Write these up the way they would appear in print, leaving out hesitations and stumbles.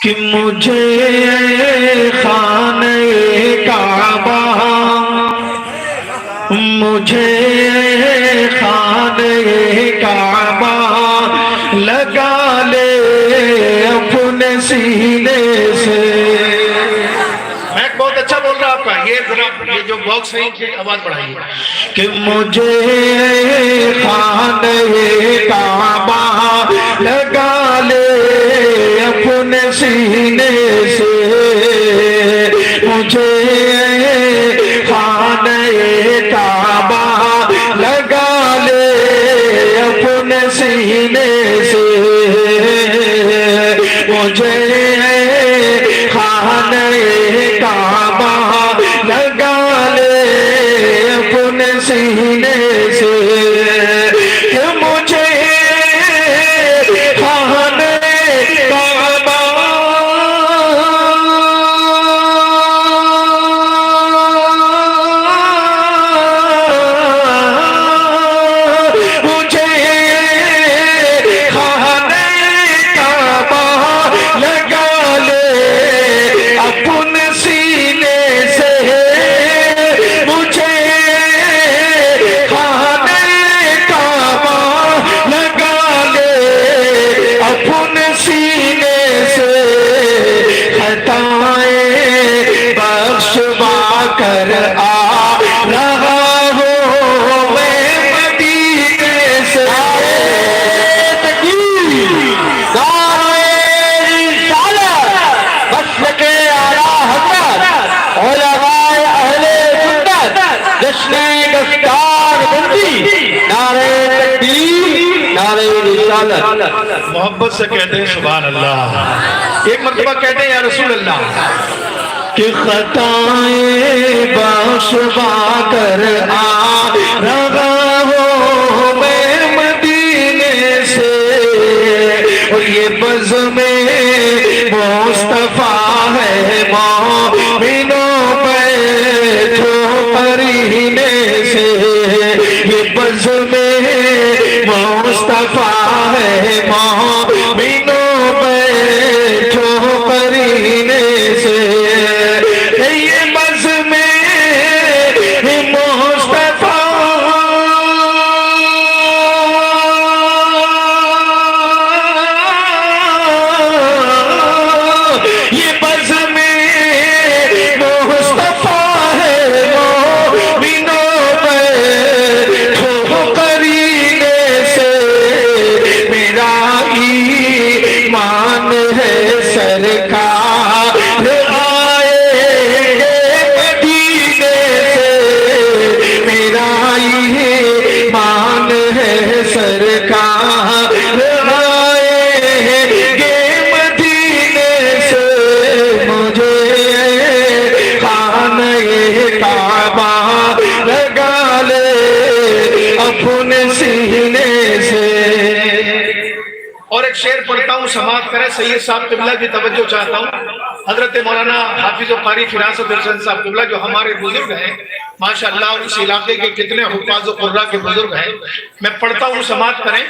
کہ مجھے خانہ کعبہ مجھے خانہ کعبہ لگا لے اپنے سینے سے۔ میں بہت اچھا بول رہا آپ کا، یہ جو باکس ہے کہ آواز بڑھائیے کہ مجھے خانہ کعبہ لگا لے اپنے سینے سے، مجھے خانہ کعبہ لگا لے اپنے سینے سے، مجھے خانہ کعبہ لگا لے اپنے سینے سے، کہ مجھے خانہ کعبہ مجھے خانہ کعبہ لگا لے اپنے سینے سے، مجھے خانہ کعبہ لگا لے اپنے سینے سے، خطائیں بخشوا کر آ رہا ہوں میں مدینے سے۔ محبت سے کہتے ہیں سبحان اللہ، ایک مرتبہ کہتے ہیں یا رسول اللہ کہ خطائیں بخشوا کر آ رہا ہوں میں مدینے سے، اور یہ بزم مصطفیٰ ہے مومنوں بیٹھو قرینے سے، یہ بزم مصطفیٰ ہے مومنوں بیٹھو قرینے سے، یہ بزم مصطفیٰ یہ بزم مصطفیٰ ہے مومنوں بیٹھو قرینے سے، میرا ایمان ہے سرکار آئے گے مدینے سے، میرا ایمان ہے سرکار آئے گے مدینے سے، مجھے خانہ کعبہ لگا لے اپنے سینے سے۔ اور ایک شعر پڑھتا ہوں، سماعت کریں، سید صاحب قبلہ کی توجہ چاہتا ہوں، حضرت مولانا حافظ و قاری فراست حسین صاحب قبلہ جو ہمارے بزرگ ہیں ماشاءاللہ، اور اس علاقے کے کتنے حفاظ و قراء کے بزرگ ہیں، میں پڑھتا ہوں سماعت کریں۔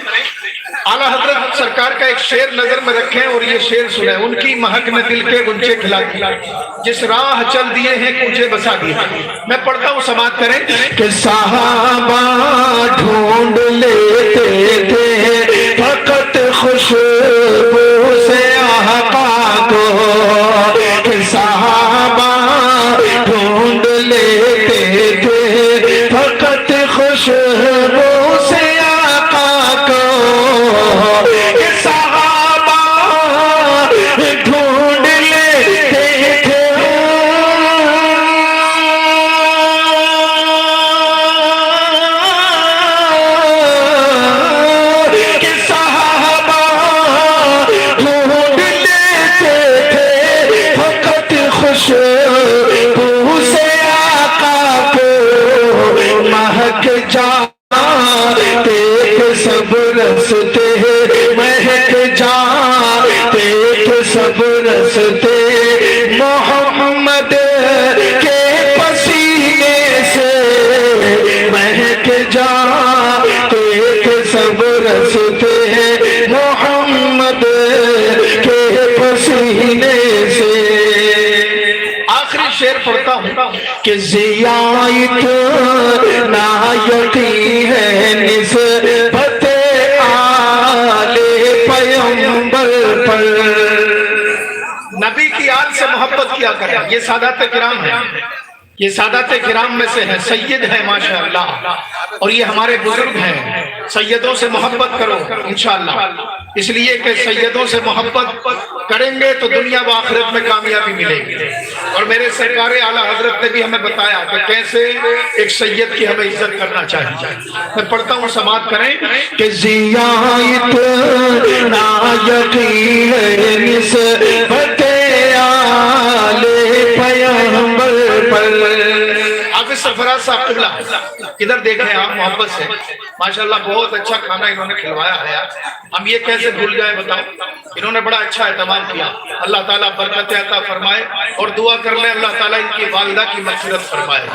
اعلیٰ حضرت سرکار کا ایک شعر نظر میں رکھیں اور یہ شعر سنیں، ان کی مہک نے دل کے غنچے کھلا دی، جس راہ چل دیے ہیں کوچے بسا دیے۔ میں پڑھتا ہوں سماعت کریں کہ صحابہ ڈھونڈ لیتے تھے فقط خوشبو سے آقا کو، کہ صحابہ ڈھونڈ لیتے تھے فقط خوشبو سے آقا کو، کہ صحابہ ڈھونڈ لیتے تھے کہ صحابہ ڈھونڈ لیتے تھے فقط خوشبو سے آقا کو، مہک جاتے تھے سب رستے، مہک جاتے تھے سب رستے محمد کے پسینے سے، مہک جاتے تھے سب رستے محمد کے پسینے کہ ضیاء اتنا یقین ہے نسبت آل پیغمبر پر. نبی کی آل سے محبت کیا کریں. یہ سادات کرام ہیں, یہ سادات کرام میں سے ہیں, سید ہیں ماشاءاللہ, اور یہ ہمارے بزرگ ہیں. سیدوں سے محبت کرو انشاءاللہ, اس لیے کہ سیدوں سے محبت کریں گے تو دنیا و آخرت میں کامیابی ملے گی. اور میرے سرکار اعلیٰ حضرت نے بھی ہمیں بتایا کہ کیسے ایک سید کی ہمیں عزت کرنا چاہیے. میں پڑھتا ہوں, سماعت کریں. کہ ضیاء اتنا یقین ہے نسبت آل پیغمبر پر. حافظ سرفراز صاحب قبلہ ادھر دیکھیں آپ محبت سے, ماشاءاللہ بہت اچھا کھانا انہوں نے کھلوایا ہے. ہم یہ کیسے بھول جائیں بتاؤ, انہوں نے بڑا اچھا اہتمام کیا. اللہ تعالیٰ برکت عطا فرمائے, اور دعا کر لیں اللہ تعالیٰ ان کی والدہ کی مغفرت فرمائے,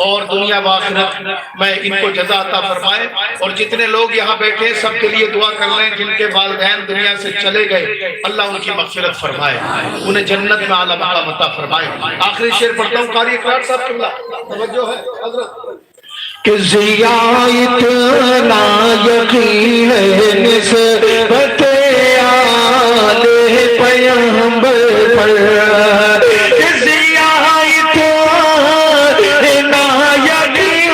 اور دنیا و آخرت میں ان کو جزا عطا فرمائے. اور جتنے لوگ یہاں بیٹھے سب کے لیے دعا کر لیں جن کے والدین دنیا سے چلے گئے, اللہ ان کی مغفرت فرمائے, انہیں جنت میں اعلیٰ مقام عطا فرمائے. آخری شعر پڑھتا ہوں, قاری اقرار صاحب قبلہ توجہ ہے حضرت. کہ ضیاء اتنا یقین ہے نسبت آل پیغمبر پر. کہ ضیاء اتنا یقین,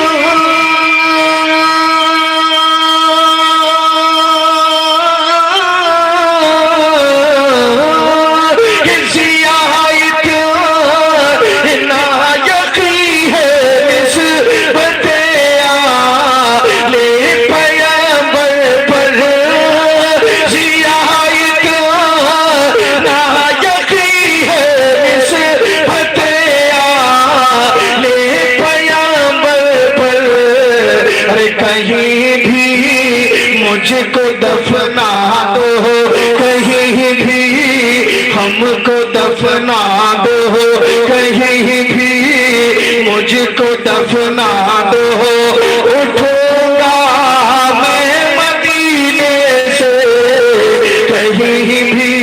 کہ ضیاء اتنا یقین ہے نسبت مجھ کو دفنا دو, کہیں بھی ہم کو دفنا دو, کہیں بھی مجھ کو دفنا دو. اٹھوں گا میں مدینے سے, کہیں بھی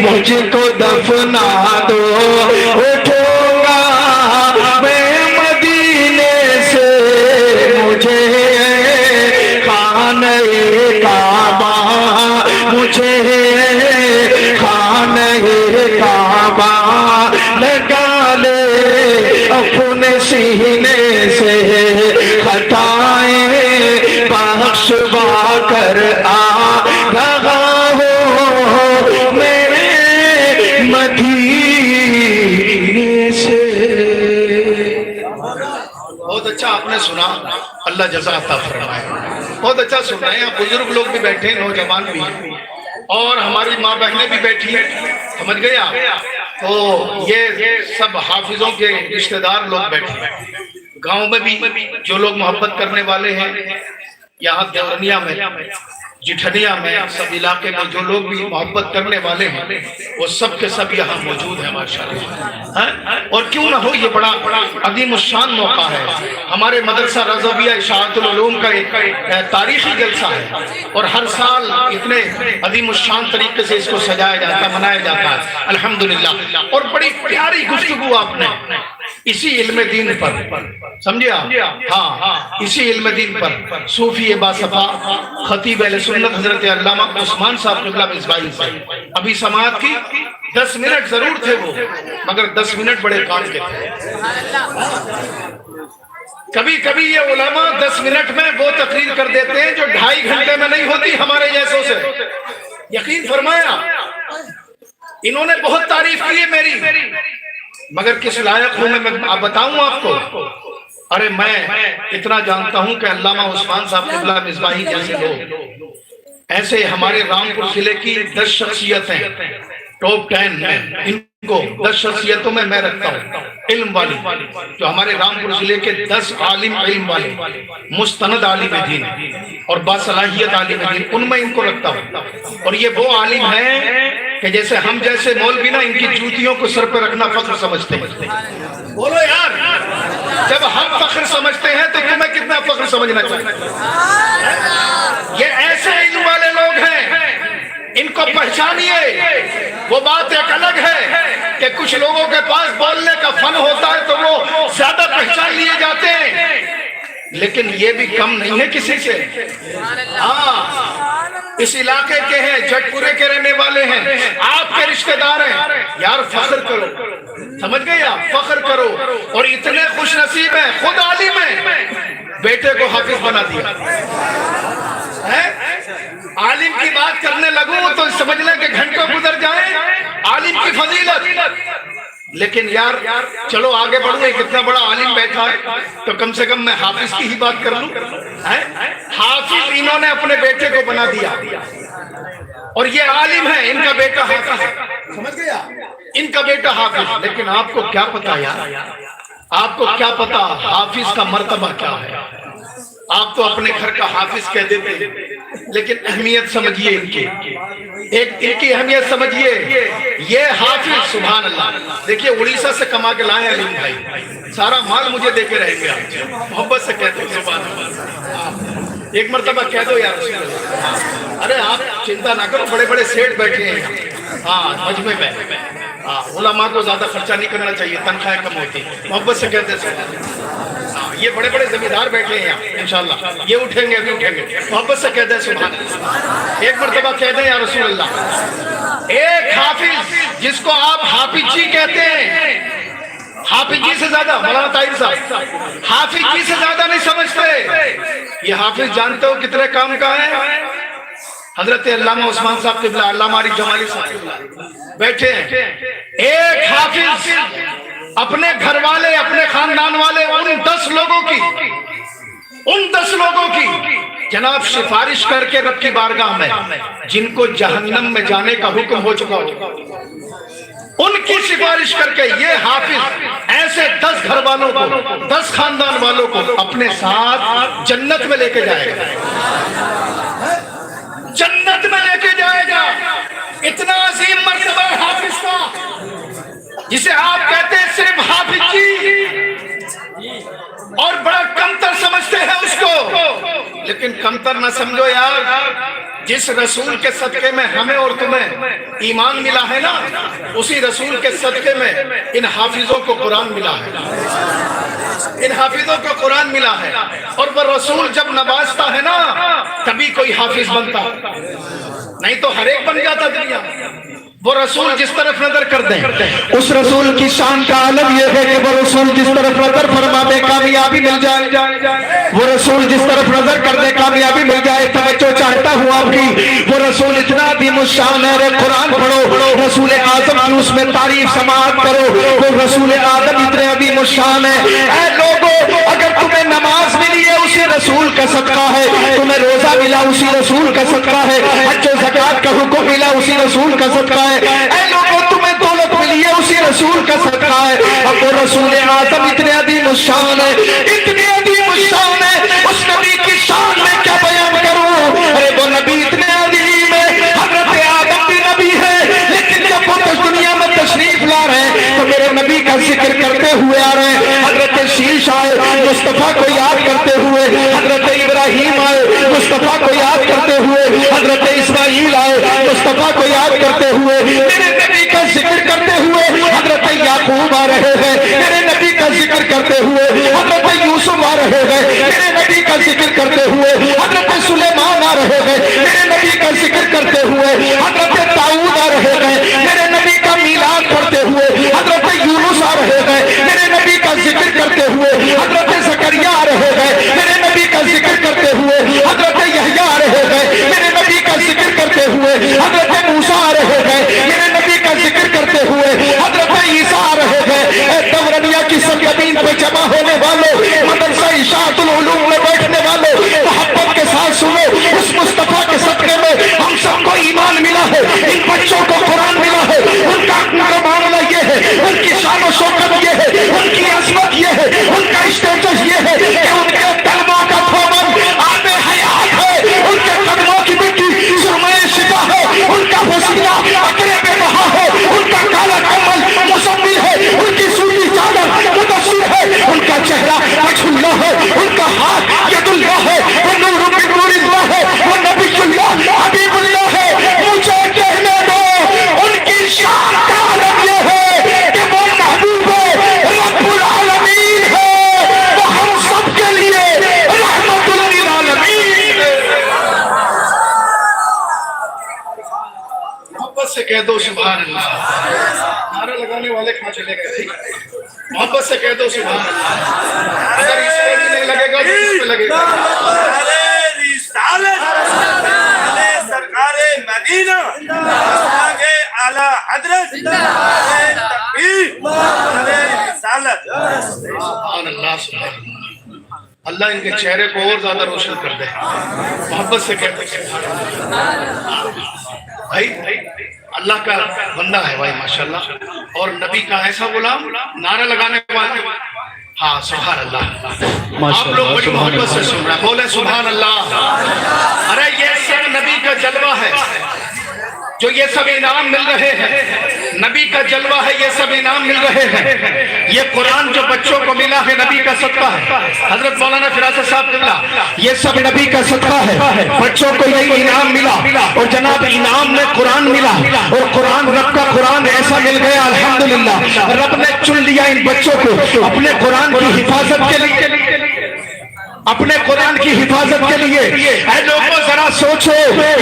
مجھ کو دفنا دو. اٹھوں گا میں مدینے سے, مجھے کعبہ, مجھے خانہ کعبہ لگا لے اپنے سینے سے. خطائیں بخشوا کر آ رہا ہو میرے مدینے سے. بہت اچھا آپ نے سنا, اللہ جزا عطا فرمائے. بہت اچھا سن رہے ہیں, بزرگ لوگ بھی بیٹھے, نوجوان بھی, اور ہماری ماں بہنیں بھی بیٹھی ہیں, سمجھ گئے آپ. تو یہ سب حافظوں کے رشتہ دار لوگ بیٹھے ہیں. گاؤں میں بھی جو لوگ محبت کرنے والے ہیں, یہاں دیورنیا میں, جٹھنیا میں, سب علاقے میں جو لوگ بھی محبت کرنے والے ہیں وہ سب کے سب یہاں موجود ہیں ماشاءاللہ. اور کیوں نہ ہو, یہ بڑا عظیم الشان موقع ہے. ہمارے مدرسہ رضویہ اشاعت العلوم کا ایک تاریخی جلسہ ہے, اور ہر سال اتنے عظیم الشان طریقے سے اس کو سجایا جاتا ہے, منایا جاتا ہے الحمدللہ. اور بڑی پیاری گفتگو آپ نے اسی علم دین پر, سمجھے آپ, ہاں اسی علم دین پر صوفی باصفا خطیب اہل سنت حضرت علامہ عثمان صاحب قبلہ مصباحی سے ابھی سماعت کی. 10 منٹ ضرور تھے وہ, مگر 10 منٹ بڑے کام کے تھے. کبھی کبھی یہ علماء 10 منٹ میں وہ تقریر کر دیتے ہیں جو 2.5 گھنٹے میں نہیں ہوتی ہمارے جیسوں سے. یقین فرمایا, انہوں نے بہت تعریف کی ہے میری, مگر کس لائق ہوں میں بتاؤں آپ کو. ارے میں اتنا جانتا ہوں کہ علامہ عثمان صاحب قبلہ مصباحی جیسے لوگ, ایسے ہمارے رامپور ضلع کی 10 شخصیتیں ٹاپ 10 میں, ان کو 10 شخصیتوں میں میں رکھتا ہوں علم والی, جو ہمارے رامپور ضلع کے 10 عالم علم والے, مستند عالم دین اور باصلاحیت عالم دین, ان میں ان کو رکھتا ہوں. اور یہ وہ عالم ہیں کہ جیسے ہم جیسے مولوی نا ان کی جوتیوں کو سر پہ رکھنا فخر سمجھتے ہیں. بولو یار, جب ہم فخر سمجھتے ہیں تو تمہیں کتنا فخر سمجھنا چاہیے. یہ ایسے علم والے لوگ ہیں, ان کو پہچانیے. وہ بات ایک الگ ہے کہ کچھ لوگوں کے پاس بولنے کا فن ہوتا ہے تو وہ زیادہ پہچان لیے جاتے ہیں، لیکن یہ بھی کم نہیں ہے کسی سے۔ ہاں، اس علاقے کے ہیں، جٹ پورے کے رہنے والے ہیں، آپ کے رشتہ دار ہیں، یار فخر کرو، سمجھ گئے آپ، فخر کرو۔ اور اتنے خوش نصیب ہیں، خود عالم ہیں، بیٹے کو حافظ بنا دیا ہے۔ عالم کی بات کرنے لگوں تو سمجھ لیں کہ گھنٹوں گزر جائیں، عالم کی فضیلت۔ لیکن یار چلو آگے بڑھو، ایک اتنا بڑا عالم بیٹھا ہے تو کم سے کم میں حافظ کی ہی بات کر لوں۔ حافظ انہوں نے اپنے بیٹے کو بنا دیا، اور یہ عالم ہے، ان کا بیٹا حافظ ہے، سمجھ گیا، ان کا بیٹا حافظ۔ لیکن آپ کو کیا پتا یار، آپ کو کیا پتا حافظ کا مرتبہ کیا ہے؟ آپ تو اپنے گھر کا حافظ کہہ دیتے ہیں، لیکن اہمیت سمجھیے ان کی، ایک کی اہمیت سمجھیے۔ یہ حافظ سبحان اللہ، دیکھیے اڑیسہ سے کما کے لائے علیم بھائی، سارا مال مجھے دے کے رہیں گے، محبت سے کہتے ہیں سبحان اللہ، ایک مرتبہ کہہ دو یا رسول اللہ۔ ارے آپ چنتا نہ کرو، بڑے بڑے سیٹ بیٹھے ہیں ہاں مجمع میں، علماء کو زیادہ خرچہ نہیں کرنا چاہیے، تنخواہیں کم ہوتی ہیں، محبت سے کہتے ہیں، یہ بڑے بڑے زمیندار بیٹھے ہیں یہاں، انشاءاللہ یہ اٹھیں گے ابھی اٹھیں گے، محبت سے کہتے ہیں سبحان اللہ، ایک مرتبہ کہہ دیں یا رسول اللہ۔ ایک حافظ جس کو آپ حافظ جی کہتے ہیں، حافظ جی سے زیادہ، مولانا طاہر صاحب حافظ جی سے زیادہ نہیں سمجھتے۔ یہ حافظ جانتے ہو کتنے کام کا ہے؟ حضرت علامہ عثمان صاحب قبلہ، علامہ عارف جمالی صاحب بیٹھے ہیں، ایک حافظ اپنے گھر والے، اپنے خاندان والے، ان 10 لوگوں کی جناب سفارش کر کے رب کی بارگاہ میں، جن کو جہنم میں جانے کا حکم ہو چکا ہو، ان کی سفارش کر کے یہ حافظ ایسے 10 گھر والوں کو، 10 خاندان والوں کو اپنے ساتھ جنت میں لے کے جائے گا، جنت میں لے کے جائے گا۔ اتنا عظیم مرتبہ ہے حافظ کا، جسے آپ کہتے ہیں صرف حافظ جی، اور بڑا کمتر سمجھتے ہیں اس کو، لیکن کمتر نہ سمجھو یار، جس رسول کے صدقے میں ہمیں اور تمہیں ایمان ملا ہے نا، اسی رسول کے صدقے میں ان حافظوں کو قرآن ملا ہے، ان حافظوں کو قرآن ملا ہے، اور وہ رسول جب نوازتا ہے نا تبھی کوئی حافظ بنتا، نہیں تو ہر ایک بن جاتا دنیا۔ وہ رسول جس طرف نظر کر دیں، اس رسول کی شان کا عالم یہ ہے کہ وہ رسول جس طرف نظر فرما دے کامیابی مل جائے، وہ رسول جس طرف نظر کر دے کامیابی مل جائے۔ توجہ چاہتا ہوں آپ کی، وہ رسول اتنا عظیم الشان ہے، قرآن پڑھو، رسول اعظم کی اس میں تعریف سماعت کرو، وہ رسول آدم اتنے عظیم الشان ہے۔ اے لوگوں، اگر تمہیں نماز ملی ہے اسی رسول کا صدقہ ہے، تمہیں روزہ ملا اسی رسول کا صدقہ ہے، حج و زکوٰۃ کا حکم ملا اسی رسول کا صدقہ ہے، اے لوگوں تمہیں دولت ملی ہے اسی رسول کا صدقہ ہے۔ اب وہ رسول اعظم اتنے عظیم الشان ہے، اتنے عظیم الشان ہے، اس نبی کی شان میں کیا بیان کروں؟ ارے وہ نبی اتنے عظیم ہے، حضرت آدم بھی نبی ہے، لیکن جب وہ دنیا میں تشریف لا رہے ہیں تو میرے نبی کا ذکر کرتے ہوئے آ رہے ہیں۔ حضرت شیش آئے مصطفیٰ کو یاد کرتے ہوئے، حضرت ابراہیم آئے مصطفیٰ کو یاد کرتے ہوئے، حضرت اسماعیل آئے مصطفیٰ کو یاد کرتے ہوئے، میرے نبی کا ذکر کرتے ہوئے حضرت یعقوب آ رہے ہیں، میرے نبی کا ذکر کرتے ہوئے حضرت یوسف آ رہے ہیں، میرے نبی کا ذکر کرتے ہوئے حضرت سلیمان آ رہے ہیں، میرے نبی کا ذکر کرتے ہوئے حضرت داؤد آ رہے ہیں، میرے نبی کا میلاد پڑھتے ہوئے حضرت یونس آ رہے ہیں، میرے نبی کا ذکر کرتے ہوئے حضرت زکریا آ رہے ہیں، میرے نبی کا ذکر کرتے ہوئے حضرت یحییٰ آ رہے ہیں، میرے نبی کا ذکر کرتے ہوئے حضرت موسیٰ آ رہے ہیں، میرے نبی کا ذکر کرتے ہوئے حضرت عیسیٰ آ رہے ہیں۔ اے دورانیہ کی سرزمین پہ جمع ہونے والوں، مدرسہ اشاعت العلوم میں بیٹھنے والوں، محبت کے ساتھ سنو، اس مصطفیٰ کے صدقے میں ہم سب کو ایمان ملا ہے، ان بچوں کو قرآن ملا ہے، ان کا معاملہ یہ ہے، ان کی شان و شوکت یہ ہے، ان کی عظمت یہ ہے، ان کا اسٹیٹس یہ ہے کہ ان کے قلبوں کا تھومن آب حیات ہے، ان کے قدموں کی مٹی سرمۂ شفا ہے، ان کا وسیلہ اکرے بے بہا ہے، ان کا کالا کمل مزمل ہے، ان کی سولی چادر مدثر ہے، ان کا چہرہ وجہ اللہ ہے، ان کا ہاتھ ید اللہ ہے، وہ نور من نور اللہ ہے، وہ نبی اللہ حبیب اللہ ہے۔ مجھے کہنے دو دو سبحان اللہ. نعرہ لگانے والے کہاں چلے گئے؟ محبت سے کہہ دو سبحان اللہ. اگر اس پہ بھی نہیں لگے گا تو اس پہ لگے گا. رسالت سرکار مدینہ آگے اعلیٰ حضرت تکبیر رسالت. سبحان اللہ سبحان اللہ. اللہ ان کے چہرے کو اور زیادہ روشن کر دے. محبت سے کہتے ہیں بھائی اللہ کا بندہ ہے بھائی ماشاءاللہ, اور نبی کا ایسا غلام نعرہ لگانے والے. ہاں سبحان اللہ. آپ لوگ بڑی محبت سے سن رہے ہیں, بولے سبحان اللہ. ارے یہ سب نبی کا جلوہ ہے جو یہ سب انعام مل رہے ہیں. نبی کا جلوہ ہے, یہ سب انعام مل رہے ہیں. یہ قرآن جو بچوں کو ملا ہے نبی کا صدقہ ہے. حضرت مولانا فراست صاحب قبلہ, یہ سب نبی کا صدقہ ہے. بچوں کو یہی انعام ملا, اور جناب انعام میں قرآن ملا, اور قرآن رب کا قرآن ایسا مل گیا الحمدللہ. رب نے چن لیا ان بچوں کو اپنے قرآن کی حفاظت کے لیے, اپنے قرآن کی حفاظت کے لیے. اے لوگوں ذرا سوچو,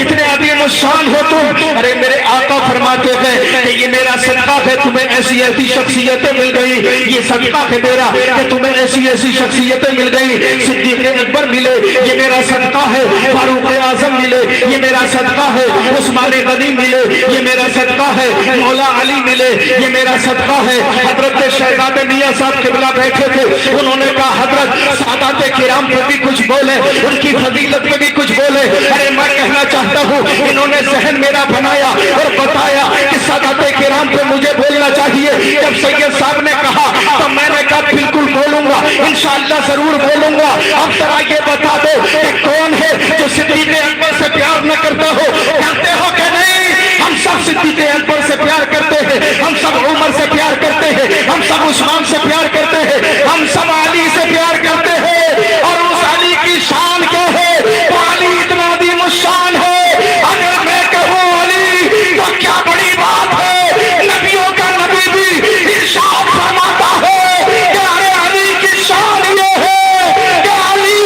اتنے عظیم الشان ہو تم. ارے میرے آقا فرماتے ہیں کہ یہ میرا صدقہ ہے تمہیں ایسی ایسی شخصیتیں مل گئی. یہ صدقہ ہے میرا کہ تمہیں ایسی ایسی شخصیتیں مل گئی. صدیق اکبر ملے, یہ میرا صدقہ ہے. فاروق اعظم ملے, یہ میرا صدقہ ہے. عثمان غنی ملے, یہ میرا صدقہ ہے. مولا علی ملے, یہ میرا صدقہ ہے. حضرت شہزادہ میاں صاحب قبلہ بیٹھے تھے, انہوں نے کہا حضرت سادات کرام بھی کچھ بولے, ان کی فضیلت میں بھی کچھ بولے. ارے میں کہنا چاہتا ہوں انہوں نے ذہن میرا بنایا اور بتایا کہ سادات کرام پہ مجھے بولنا چاہیے. جب سید صاحب نے کہا تو میں نے کہا بالکل بولوں گا, انشاءاللہ ضرور بولوں گا. اب ذرا یہ بتا دو کہ کون ہے جو صدیق اکبر سے پیار نہ کرتا ہو؟ کرتے ہو کہ نہیں؟ ہم سب صدیق اکبر سے پیار کرتے ہیں, ہم سب عمر سے پیار کرتے ہیں, ہم سب عثمان سے پیار کرتے ہیں, ہم سب علی سے پیار کرتے ہیں. اور اس علی کی شان کیا ہے؟ وہ علی اتنا عظیم الشان ہے. اگر میں کہوں علی تو کیا بڑی بات ہے. نبیوں کا نبی بھی ارشاد فرماتا ہے کہ ارے علی کی شان یہ ہے کہ علی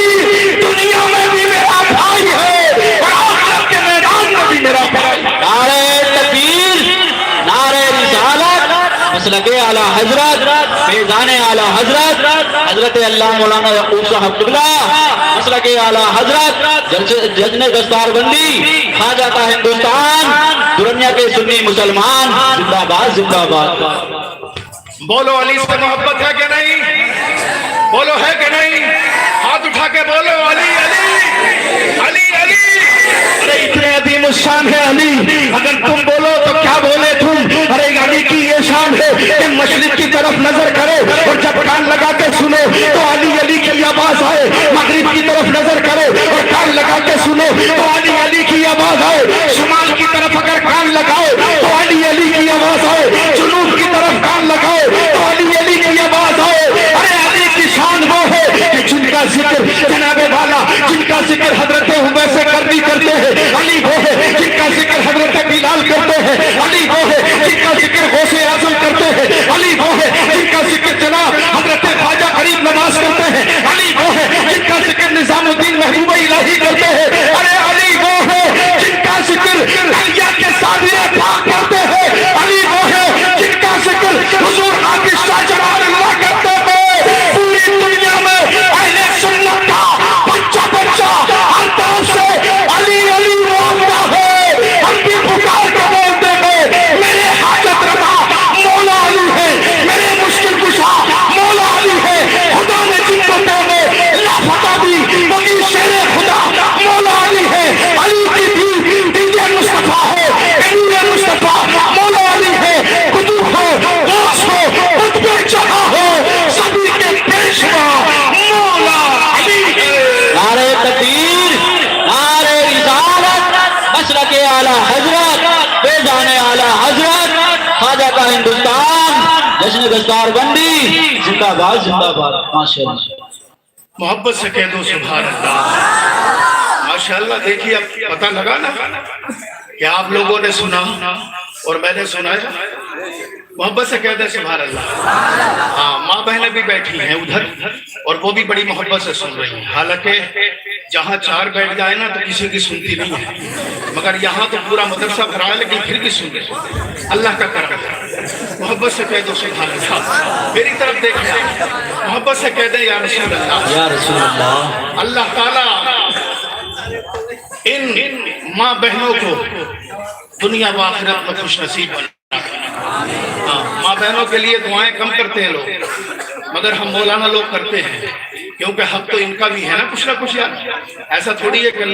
دنیا میں بھی میرا بھائی ہے اور آخرت کے میدان میں بھی میرا بھائی. نعرہ تکبیر, نعرہ رسالت, مسلک اعلیٰ حضرت, فیضان اعلیٰ حضرت حضرت اللہ مولانا یعقوب صاحب قبلہ, مسلک اعلیٰ حضرت, جشن دستار بندی, خواجہ کا ہندوستان, دنیا کے سنی مسلمان, زندہ باد زندہ باد. بولو علی سے محبت ہے کہ نہیں؟ بولو ہے کہ نہیں؟ ہاتھ اٹھا کے بولو علی علی علی علی. ارے اتنے عظیم الشان ہے علی, اگر تم بولو تو کیا بولے تم. ارے علی کی یہ شان ہے کہ مشرق کی طرف نظر کرے اور جب کان لگا کے سنو تو علی علی کی آواز آئے. مغرب کی طرف نظر کرے اور کان لگا کے سنو تو علی علی کی آواز آئے. شمال کی طرف اگر کان لگاؤ تو علی علی کی آواز آئے. جنوب کی طرف کان لگاؤ تو علی علی کی آواز آئے. ارے علی کی شان وہ ہے کہ جن کا ذکر جناب والا, جن کا ذکر حضرت عمر سے کرتے ہیں, علی وہ ہے. جن کا ذکر حضرت بلال کرتے ہیں, علی وہ ہے. جن کا ذکر غوث اعظم کرتے ہیں, علی وہ ہے. جن کا ذکر جناب حضرت خواجہ غریب نواز کرتے ہیں, علی وہ ہے. جن کا ذکر نظام الدین محبوب الہی کرتے ہیں, ارے علی وہ ہے. جن کا ذکر علیہ کے سادیہ پاک کرتے ہیں, علی وہ ہے. جن کا ذکر حضور حافظ شاہ جلال اللہ کرتے ہیں. پوری دنیا میں اہل سنت کا بچہ بچہ ہر طرف سے علی علی بولتا ہے. ہم بھی پکار کے بولتے ہیں میرے حاجت روا مولا علی ہے, میرے مشکل کشا مولا علی ہے. خدا نے جن کو کہنے لافتہ دی وہی شیر خدا مولا علی ہے. علی کی بھی دیجئے مصطفیٰ ہے, دیجئے مصطفیٰ مولا علی ہے. قطب ہو غوث ہو قطب جہاں ہو سبھی کے پیشوا مولا علی ہے. نعرہ تکبیر, نعرہ رسالت, مسلک اعلیٰ حضرت, فیضان اعلیٰ حضرت, خواجہ کا ہندوستان, جشن دستار بندی, زندہ باد زندہ باد. ماشاءاللہ. محبت سے کہہ دو سبحان اللہ. ماشاءاللہ. دیکھیے اب پتہ لگا نا کہ آپ لوگوں نے سنا اور میں نے سنایا. محبت سے کہہ دے سبحان اللہ. ہاں, ماں بہنیں بھی بیٹھی ہیں ادھر اور وہ بھی بڑی محبت سے سن رہی ہیں. حالانکہ جہاں 4 بیٹھ جائے نا تو کسی کی سنتی نہیں ہے، مگر یہاں تو پورا مدرسہ بھرا ہے لیکن پھر بھی سنتے۔ اللہ کا کرم ہے، محبت سے کہہ دو سبحان اللہ، میری طرف دیکھیں، محبت سے کہہ دیں یا رسول اللہ، یا رسول اللہ۔ اللہ تعالیٰ ان ماں بہنوں کو دنیا و آخرت میں خوش نصیب بنا۔ ماں بہنوں کے لیے دعائیں کم کرتے ہیں لوگ، مگر ہم مولانا لوگ کرتے ہیں، کیونکہ حق تو ان کا بھی ہے نا کچھ نہ کچھ یار۔ ایسا تھوڑی ہے کہ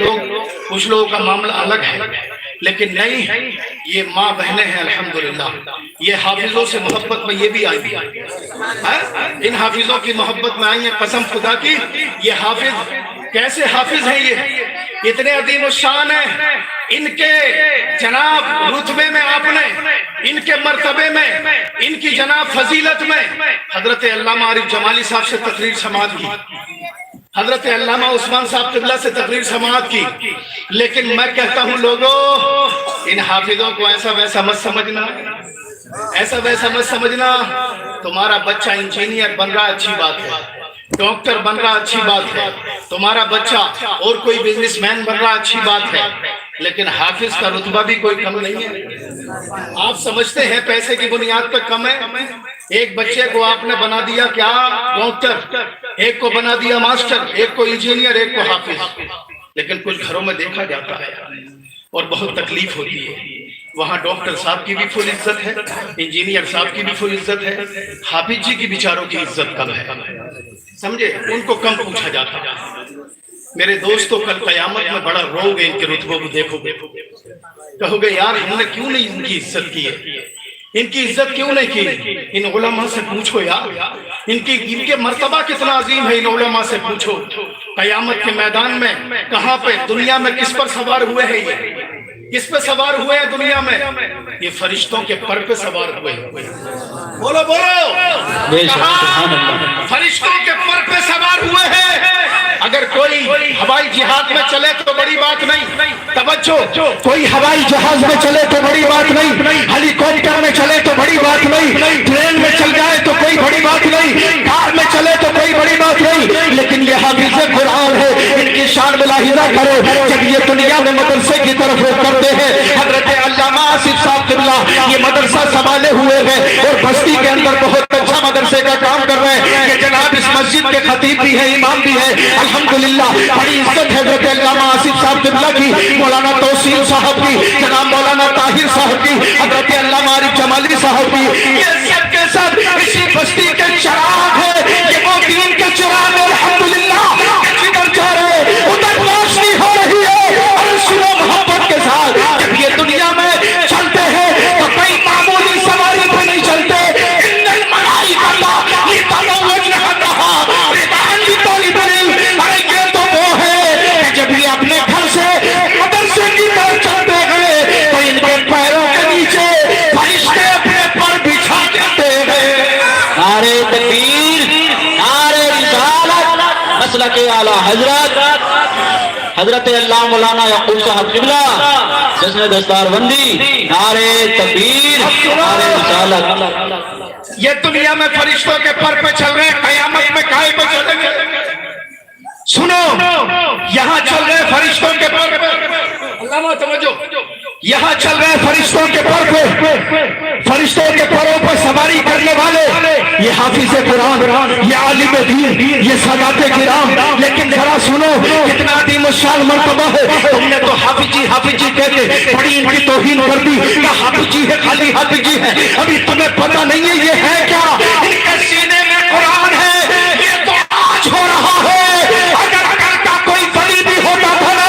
کچھ لوگوں کا معاملہ الگ ہے، لیکن نہیں، یہ ماں بہنیں ہیں الحمدللہ۔ یہ حافظوں سے محبت میں یہ بھی آئی ہیں، ان حافظوں کی محبت میں آئی ہیں، قسم خدا کی۔ یہ حافظ کیسے حافظ ہیں، یہ اتنے عظیم الشان ہیں، ان کے جناب رتبے میں آپ نے، ان کے مرتبے میں، ان کی جناب فضیلت میں حضرت علامہ عارف جمالی صاحب سے تقریر سماعت کی، حضرت علامہ عثمان صاحب قبلہ سے تقریر سماعت کی، لیکن میں کہتا ہوں لوگوں، ان حافظوں کو ایسا ویسا مت سمجھنا، ایسا ویسا مت سمجھنا۔ تمہارا بچہ انجینئر بن رہا اچھی بات ہے، ڈاکٹر بن رہا اچھی بات ہے، تمہارا بچہ اور کوئی بزنس مین بن رہا اچھی بات ہے، لیکن حافظ کا رتبہ بھی کوئی کم نہیں ہے۔ آپ سمجھتے ہیں پیسے کی بنیاد پہ کم ہے؟ ایک بچے کو آپ نے بنا دیا کیا ڈاکٹر، ایک کو بنا دیا ماسٹر، ایک کو انجینئر، ایک کو حافظ، لیکن کچھ گھروں میں دیکھا جاتا ہے اور بہت تکلیف ہوتی ہے، وہاں ڈاکٹر صاحب کی بھی فل عزت ہے، انجینئر صاحب کی بھی فل عزت ہے، حافظ جی کی بیچاروں کی عزت کم ہے، سمجھے، ان کو کم پوچھا جاتا ہے۔ میرے دوستو، کل قیامت میں بڑا رو گے ان کے رتبوں کو دیکھو گے، کہو گے یار ہم نے کیوں نہیں ان کی عزت کی ہے، ان کی عزت کیوں نہیں کی؟ ان علماء سے پوچھو یار، ان کے مرتبہ کتنا عظیم ہے، ان علماء سے پوچھو۔ قیامت کے میدان میں کہاں پہ، دنیا میں کس پر سوار ہوئے ہیں، یہ کس پہ سوار ہوئے ہیں دنیا میں؟ یہ فرشتوں کے پر پہ سوار ہوئے ہیں۔ بولو بولو، کہاں؟ فرشتوں کے پر پہ سوار ہوئے ہیں۔ اگر کوئی ہوائی جہاز میں چلے تو بڑی بات نہیں، توجہ، کوئی ہوائی جہاز میں چلے تو بڑی بات نہیں، ہیلی کاپٹر میں چلے تو بڑی بات نہیں، ٹرین میں چل جائے تو کوئی بڑی بات نہیں، کار میں چلے تو کوئی بڑی بات نہیں، لیکن یہ حافظ قرآن ہے، ان کی شان ملاحظہ کرو۔ جب یہ دنیا میں مدرسے کی طرف کرتے ہیں، حضرت علامہ آصف صاحب قبلہ یہ مدرسہ سنبھالے ہوئے ہیں اور بستی کے اندر بہت اچھا مدرسے کا کام کر رہے ہیں۔ یہ جناب اس مسجد کے خطیب بھی ہے، امام بھی ہے، الحمدللہ بڑی عزت ہے حضرت علامہ آصف صاحب قبلہ کی، مولانا توسیع صاحب کی، جناب مولانا طاہر صاحب کی، حضرت علامہ عارف جمالی صاحب کی، یہ سب کے سب اسی بستی کے چراغ ہے، یہ وہ دین کے چراغ ہے، الحمدللہ جدھر جا رہے ادھر روشنی ہو رہی ہے، اور سنو محبت کے ساتھ جب یہ دنیا میں چلتے ہیں تو کئی معمولی سواری پہ نہیں چلتے، ان الملائکۃ لتطوعوا رضوان لطالب العلم، ارے یہ تو وہ ہے کہ جب یہ اپنے گھر سے مدرسے کی طرف چلتے ہیں تو ان کے پیروں کے نیچے فرشتے اپنے پر بچھا دیتے ہیں۔ نعرہ تکبیر، نعرہ رسالت، مسلک اعلیٰ حضرت حضرت اللہ مولانا یعقوب صاحب قبلہ، جشن دستار بندی، نعرہ تکبیر، نعرہ رسالت۔ یہ دنیا میں فرشتوں کے پر پہ چل رہے ہیں، قیامت میں کائے پہ چلیں گے؟ سنو، یہاں چل رہے فرشتوں کے پر پہ، علامہ توجہ، یہاں چل رہے فرشتوں کے پر پہ، فرشتوں کے پروں پر سواری کرنے والے یہ حافظ قرآن، یہ عالم دین، یہ سادات کرام، لیکن ذرا سنو کتنا عظیم الشان مرتبہ ہے۔ تم نے تو حافظ جی کہہ کے بڑی ان کی توہین کر دی کہ حافظ جی ہے، خالی حافظ جی ہے، ابھی تمہیں پتہ نہیں ہے یہ ہے کیا، ان کے سینے میں قرآن ہے، یہ تو آج ہو رہا ہے، اگر کا کوئی ولی بھی ہوتا تھا نا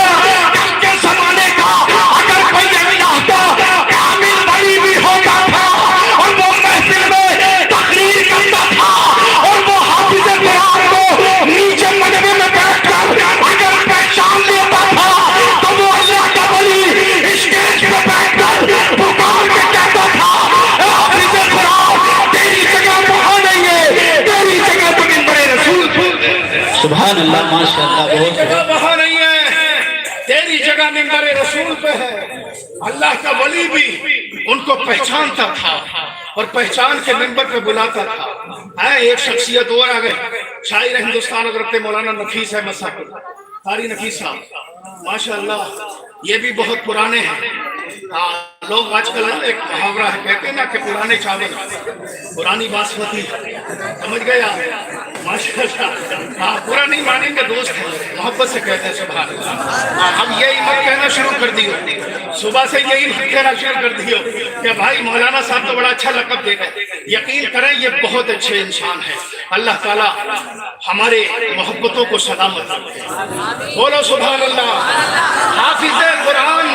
کل کے زمانے کا، اگر کوئی اللہ کا کامل ولی بھی ہوتا تھا اور وہ محفل میں تقریر کرتا تھا اور وہ حافظ قرآن کو نیچے مجمع میں بیٹھ کر اگر پہچان لیتا تھا تو وہ اللہ کا ولی اسٹیج پہ بیٹھ کر پکار کے کہتا تھا، حافظ قرآن تیری جگہ وہاں نہیں ہے، تیری جگہ تو منبر رسول سبحان اللہ، ماشاءاللہ، بہت جگہ وہاں نہیں ہے، تیری جگہ منبر رسول پہ ہے۔ اللہ کا ولی بھی ان کو پہچانتا تھا اور پہچان کے منبر پہ بلاتا تھا۔ ایک شخصیت اور آ گئے، شاعر ہندوستان حضرت مولانا نفیس احمد صاحب، قاری نفیس صاحب ماشاءاللہ یہ بھی بہت پرانے ہیں. ہاں لوگ آج کل ایک محاورہ ہے کہتے ہیں نا کہ پرانے چاول پرانی باسمتی, سمجھ گئے آپ ماشاءاللہ. ہاں برا نہیں مانیں گے دوست ہیں, محبت سے کہتے ہیں سبحان اللہ. ہم یہی مت کہنا شروع کر دیو, صبح سے یہی مت کہنا شروع کر دیو کہ بھائی مولانا صاحب تو بڑا اچھا لقب دے گئے. یقین کریں یہ بہت اچھے انسان ہیں. اللہ تعالیٰ ہمارے محبتوں کو سلامت رکھے. بولو سبحان اللہ. حافظ قرآن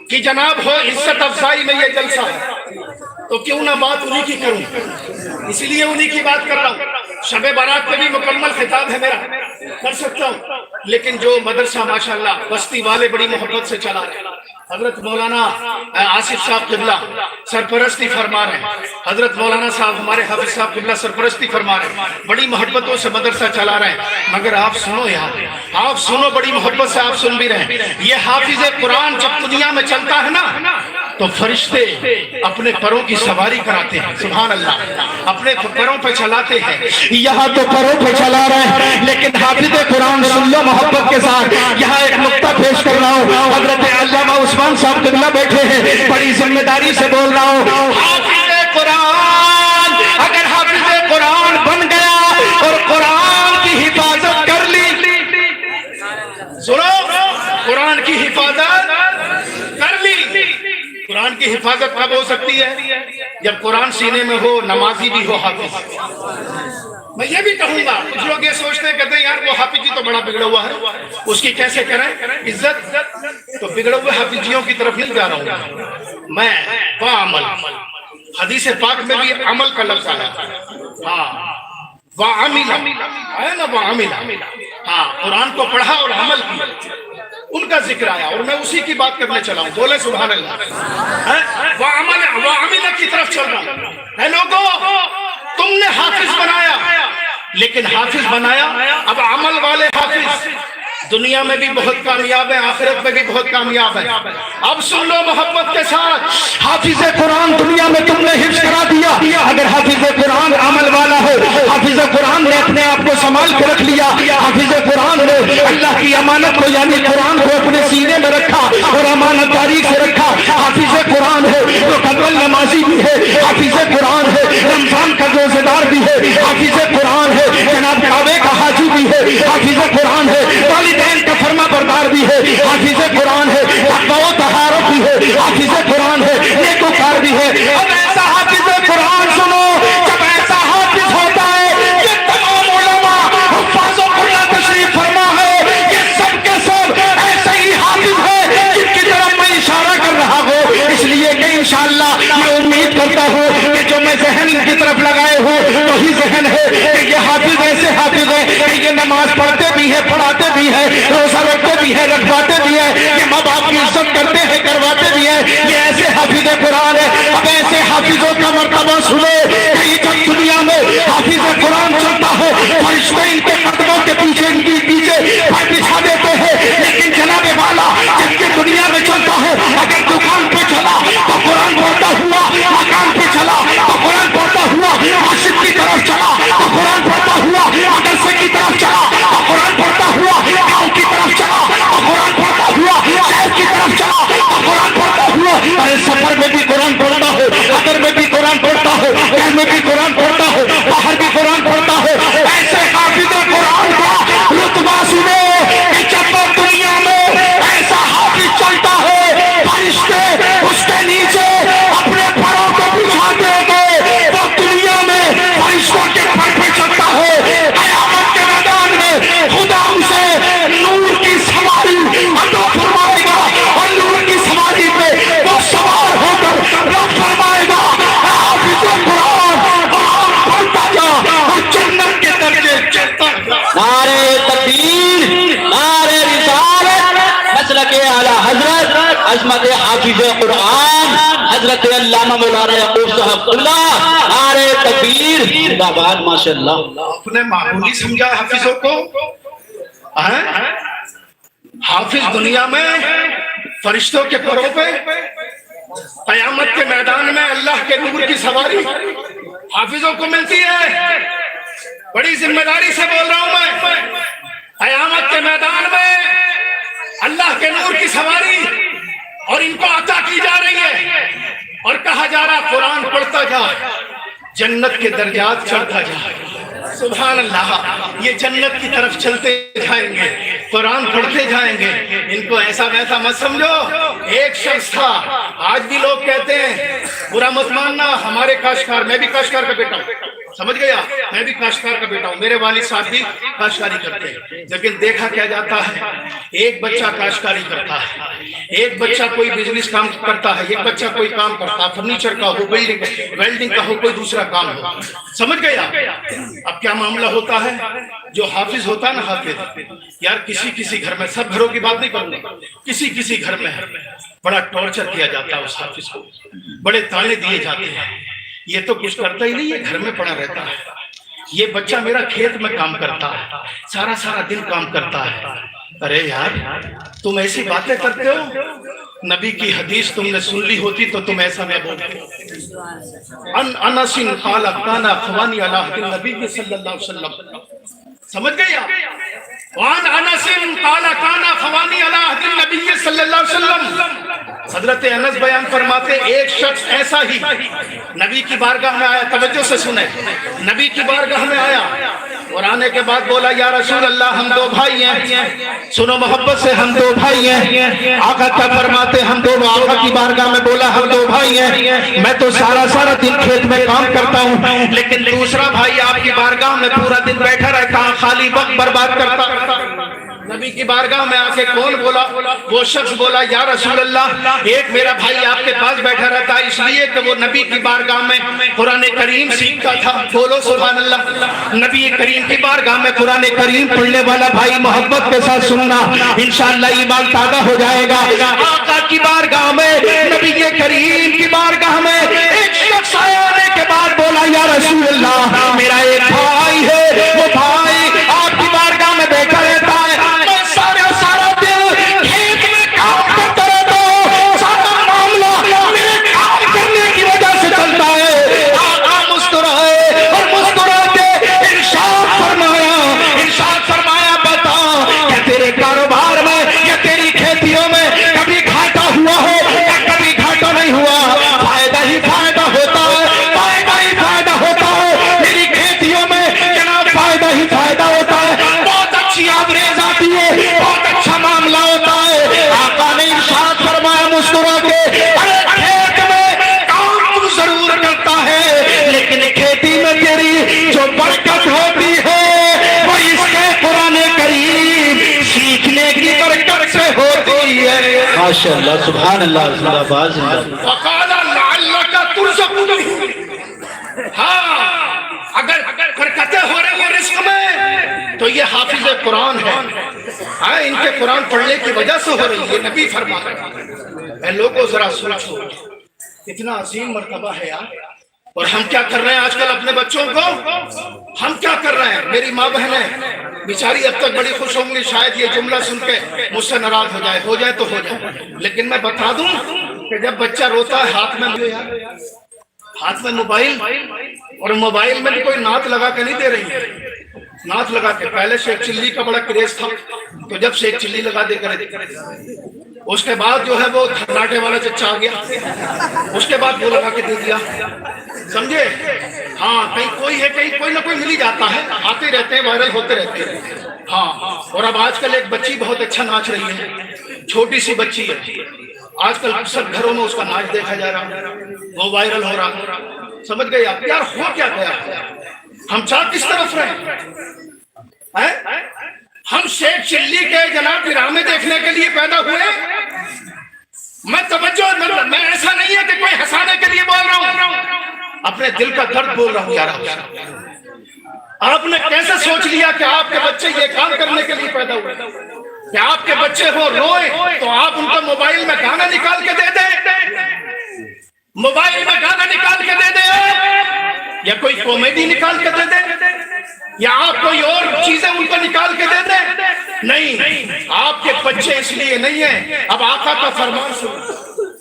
کی جناب ہو عزت افزائی میں یہ جلسہ ہے تو کیوں نہ بات انہی کی کروں, اسی لیے انہی کی بات کر رہا ہوں. شب برات پہ بھی مکمل خطاب ہے میرا, کر سکتا ہوں, لیکن جو مدرسہ ماشاءاللہ بستی والے بڑی محبت سے چلا رہے ہیں. حضرت مولانا آصف صاحب قبلہ سرپرستی فرما رہے ہیں. حضرت مولانا صاحب ہمارے حافظ صاحب قبلہ سرپرستی فرما رہے ہیں. بڑی محبتوں سے مدرسہ چلا رہے ہیں. مگر آپ سنو یار, آپ سنو, بڑی محبت سے آپ سن بھی رہے ہیں. یہ حافظ قرآن جب دنیا میں چلتا ہے نا تو فرشتے اپنے پروں کی سواری کراتے ہیں. سبحان اللہ. اپنے پروں پہ چلاتے ہیں. یہاں تو پروں پہ چلا رہے ہیں لیکن حافظ قرآن سن لو محبت کے ساتھ. یہاں ایک نقطہ پیش کر رہا ہوں. حضرت علامہ عثمان صاحب قبلہ بیٹھے ہیں, بڑی ذمہ داری سے بول رہا ہوں. حافظ قرآن اگر حافظ قرآن بن گیا اور قرآن کی حفاظت کر لی, سنو, قرآن کی حفاظت کر لی. قرآن کی حفاظت کب ہو سکتی ہے؟ جب قرآن سینے میں ہو, نمازی بھی ہو حافظ. میں یہ بھی کہوں گا, کچھ لوگ یہ سوچتے ہیں کہتے ہیں یار وہ حافظ جی تو بڑا بگڑا ہوا ہے, اس کی کیسے کریں عزت. تو بگڑے ہوئے حافظیوں کی طرف نہیں جا رہا ہوں میں. وعمل, حدیث پاک میں بھی عمل کا لفظ ہے. ہاں وعمل ہے نا, وعمل. ہاں قرآن کو پڑھا اور عمل کیا, ان کا ذکر آیا اور میں اسی کی بات کرنے چلا ہوں. بولے سبحان اللہ. وعمل کی طرف چل رہا ہوں. اے لوگوں, تم نے حافظ بنایا, لیکن حافظ بنایا, اب عمل والے حافظ دنیا میں بھی بہت کامیاب ہے, آخرت میں بھی بہت کامیاب ہے. اب سن لو محبت کے ساتھ, حافظ قرآن دنیا میں تم نے حفظ کرا دیا. اگر حافظ قرآن عمل والا ہو, حافظ قرآن نے اپنے آپ کو سنبھال کے رکھ لیا, حافظ قرآن نے اللہ کی امانت کو یعنی قرآن کو اپنے سینے میں رکھا اور امانت داری سے رکھا. حافظ قرآن ہے جو قبل نمازی بھی ہے, حافظ قرآن ہے رمضان کا روزہ دار بھی ہے, حافظ قرآن ہے جناب کعبے کا حاجی بھی ہے, حافظ قرآن ہے والدین کا فرما بردار بھی ہے, حافظ قرآن ہے تقویٰ و طہارت بھی ہے, حافظ قرآن ہے نیکوکار بھی ہے. اب ایسا حافظ قرآن سنو, جب ایسا حافظ ہوتا ہے, یہ تمام علماء حفاظ قرآن تشریف فرما ہے, یہ سب کے سب ایسے ہی حافظ ہے جن کی طرف میں اشارہ کر رہا ہوں. اس لیے کہ انشاءاللہ میں امید کرتا ہوں کہ جو میں ذہن کی طرف لگائے ہوں وہی ذہن ہے کہ یہ حافظ ایسے حافظ ہے کہ یہ نماز پڑھتے بھی ہے, پڑھاتے بھی ہے, روزہ رکھتے بھی ہے, رکھواتے بھی ہے, یہ ماں باپ کی عزت کرتے ہیں, کرواتے بھی ہیں. یہ ایسے حافظ قرآن ہے. اب ایسے حافظوں کا مرتبہ سنو کہ جب دنیا میں حافظ قرآن چلتا ہے فرشتے ان کے قدموں کے پیچھے ان کی پیچھے بچھا دیتے ہیں, لیکن جناب والا جب کہ دنیا میں چلتا ہے, اگر دکان پہ چلا تو قرآن پڑھتا ہوا, مکان پہ چلا تو قرآن پڑھتا ہوا, مسجد کی طرف چلا تو قرآن پڑھتا ہوا, مدرسے کی طرف چلا تو قرآن پڑھتا ہوا, گاؤں کی طرف چلا تو قرآن پڑھتا ہوا, شہر کی طرف چلا تو قرآن پڑھتا ہوا. ارے سفر میں بھی قرآن پڑھتا ہو, اگر میں بھی قرآن پڑھتا ہو, گھر میں بھی قرآن پڑھتا ہو, باہر بھی قرآن پڑھتا ہو. ایسے حافظ قرآن کا رتبہ سنو کہ جب دنیا میں ایسا حافظ چلتا ہے فرشتے اس کے نیچے اپنے پروں کو بچھا دے گے, وہ دنیا میں فرشتوں کے پر پہ چلتا ہے. قیامت کے میدان میں خدا اسے نور کی سواری عطا فرمائے گا اور نور کی سواری پہ وہ سوار ہو کر رب فرمائے گا حافظ قرآن پڑھتا جا اور جنت کے درجے چلتا جا. نعرے تکبیر, نعرے رسالت, مسلک اعلی حضرت عظمت حافظ قرآن حضرت علامہ مولانا یعقوب صاحب اللہ. نعرے تکبیر, زندہ باد. ماشاءاللہ. اپنے معمولی سمجھا حافظوں کو, حافظ دنیا میں فرشتوں کے پروں پہ, قیامت کے میدان میں اللہ کے نور کی سواری حافظوں کو ملتی ہے. بڑی ذمہ داری سے بول رہا ہوں میں, قیامت کے میدان میں اللہ کے نور کی سواری اور ان کو عطا کی جا رہی ہے اور کہا جا رہا قرآن پڑھتا جا جنت کے درجات چڑھتا جا. سبحان اللہ. یہ جنت کی طرف چلتے جائیں گے, قرآن پڑھتے جائیں گے. ان کو ایسا ویسا مت سمجھو. ایک شخص تھا, آج بھی لوگ کہتے ہیں, برا مت ماننا, ہمارے کاشتکار, میں بھی کاشتکار کا بیٹا ہوں, سمجھ گیا, میں بھی کاشتکار کا بیٹا ہوں, میرے والد صاحب بھی کاشتکاری کرتے ہیں, لیکن دیکھا کیا جاتا ہے, ایک بچہ کاشتکاری کرتا ہے, ایک بچہ کوئی بزنس کام کرتا ہے, ایک بچہ کوئی کام کرتا ہے, فرنیچر کا ہو, ویلڈنگ کا ہو, کوئی دوسرا کام ہو, سمجھ گیا. اب کیا معاملہ ہوتا ہے, جو حافظ ہوتا ہے نا, حافظ یار, کسی گھر میں, سب گھروں کی بات نہیں کروں گا, کسی گھر میں بڑا ٹارچر کیا جاتا ہے اس حافظ کو, بڑے تانے دیے جاتے ہیں, یہ تو کچھ کرتا ہی نہیں, یہ گھر میں پڑا رہتا ہے. یہ بچہ میرا کھیت میں کام کرتا ہے, سارا دن کام کرتا ہے. ارے یار, تم ایسی باتیں کرتے ہو, نبی کی حدیث تم نے سن لی ہوتی تو تم ایسا نہ بولتے. انس قال کان اخوانی علی عہد النبی صلی اللہ علیہ وسلم, سمجھ گئے آپ. وان انس قال کان اخوانی علی عہد النبی صلی اللہ علیہ وسلم. حضرت انس بیان فرماتے, ایک شخص ایسا ہی نبی کی بارگاہ میں آیا, توجہ سے سنیں, نبی کی بارگاہ میں آیا اور آنے کے بعد بولا, یا رسول اللہ, ہم دو بھائی ہیں, سنو محبت سے, ہم دو بھائی ہیں. آقا کیا فرماتے, ہم دونوں آقا کی بارگاہ میں بولا, ہم دو بھائی ہیں, میں تو سارا دن کھیت میں کام کرتا ہوں, لیکن دوسرا بھائی آپ کی بارگاہ میں پورا دن بیٹھا رہتا, خالی وقت برباد کرتا. نبی کی بارگاہ میں آ کے کون بولا, وہ شخص بولا, یا رسول اللہ, ایک میرا بھائی آپ کے پاس بیٹھا رہتا اس لیے کہ وہ نبی کی بارگاہ میں قرآن کریم سیکھتا تھا. بولو سبحان اللہ. نبی کریم کی بارگاہ میں قرآن کریم پڑھنے والا بھائی محبت کے ساتھ سننا, انشاءاللہ ایمان تازہ ہو جائے گا. آقا کی بارگاہ میں, نبی کریم کی بارگاہ میں ایک شخص آنے کے بعد بولا, یا رسول اللہ, میرا ایک بھائی ہے, وہ بھائی آپ کی بارگاہ میں بیٹھا رہتا ہے, سارا دن کھیت میں کام کرتا رہتا ہوں, سارا معاملہ میرے کام کرنے کی وجہ سے چلتا ہے. آقا مسکرائے اور مسکرا کے ارشاد فرمایا, بتا کہ تیرے کاروبار میں یا تیری کھیتیوں میں کبھی گھاٹا ہوا ہو یا کبھی گھاٹا نہیں ہوا, فائدہ ہی فائدہ ہوتا ہے, فائدہ ہی فائدہ ہوتا ہے. میری کھیتیوں میں جناب فائدہ ہی فائدہ ہوتا ہے, بہت اچھی آوریز آتی ہے, بہت اچھا معاملہ ہوتا ہے. آقا نے ارشاد فرمایا مسکرا کے, ارے کھیت میں کام ضرور کرتا ہے, لیکن کھیتی میں تیری جو برکت ہوتی ہے وہ اس کے قرآن کریم سیکھنے کی برکت سے ہوتی ہے. ماشاءاللہ, سبحان اللہ, زندہ باد, زندہ باد. وقال لعلک ترزق. ہاں, اگر برکتیں ہو رہی ہیں رزق میں تو یہ حافظ قرآن ہے, ان کے قرآن پڑھنے کی وجہ سے ہو رہی ہے. نبی فرما رہے ہیں. اے لوگوں ذرا سوچو, اتنا عظیم مرتبہ ہے یار, اور ہم کیا کر رہے ہیں آج کل اپنے بچوں کو, ہم کیا کر رہے ہیں. میری ماں بہنیں بیچاری اب تک بڑی خوش ہوں گی شاید یہ جملہ سن کے مجھ سے ناراض ہو جائے تو ہو جائے, لیکن میں بتا دوں کہ جب بچہ روتا ہے ہاتھ میں موبائل, اور موبائل میں بھی کوئی نعت لگا کے نہیں دے رہی ہے, نعت لگا کے. پہلے شیخ چلی کا بڑا کریز تھا, تو جب شیخ چلی لگا دے کر, اس کے بعد جو ہے وہ کھناٹے والا چچا آ گیا, اس کے بعد وہ لگا کے دے دیا, سمجھے. ہاں, کہیں کوئی ہے, کہیں کوئی نہ کوئی مل ہی جاتا ہے, آتے رہتے ہیں, وائرل ہوتے رہتے ہیں. ہاں, اور اب آج کل ایک بچی بہت اچھا ناچ رہی ہے, چھوٹی سی بچی ہے, آج کل سب گھروں میں اس کا ناچ دیکھا جا رہا, وہ وائرل ہو رہا. سمجھ گئے آپ یار, ہو کیا گیا, ہم چاہ کس طرف رہے, ہم شیخ چلی کے جناب ڈرامے دیکھنے کے لیے پیدا ہوئے. میں توجہ, میں ایسا نہیں ہے کہ کوئی ہنسانے کے لیے بول رہا ہوں, اپنے دل کا درد بول رہا ہوں یار. آپ نے کیسے سوچ لیا کہ آپ کے بچے یہ کام کرنے کے لیے پیدا ہوئے, کہ آپ کے بچے ہو روئے تو آپ ان کو موبائل میں گانا نکال کے دے دیں, موبائل میں گانا نکال کے دے دیں, یا کوئی کامیڈی نکال کے دے دیں, یا آپ کوئی اور چیزیں ان کو نکال کے دے دیں. نہیں, آپ کے بچے اس لیے نہیں ہیں. اب آقا کا فرمان سنو,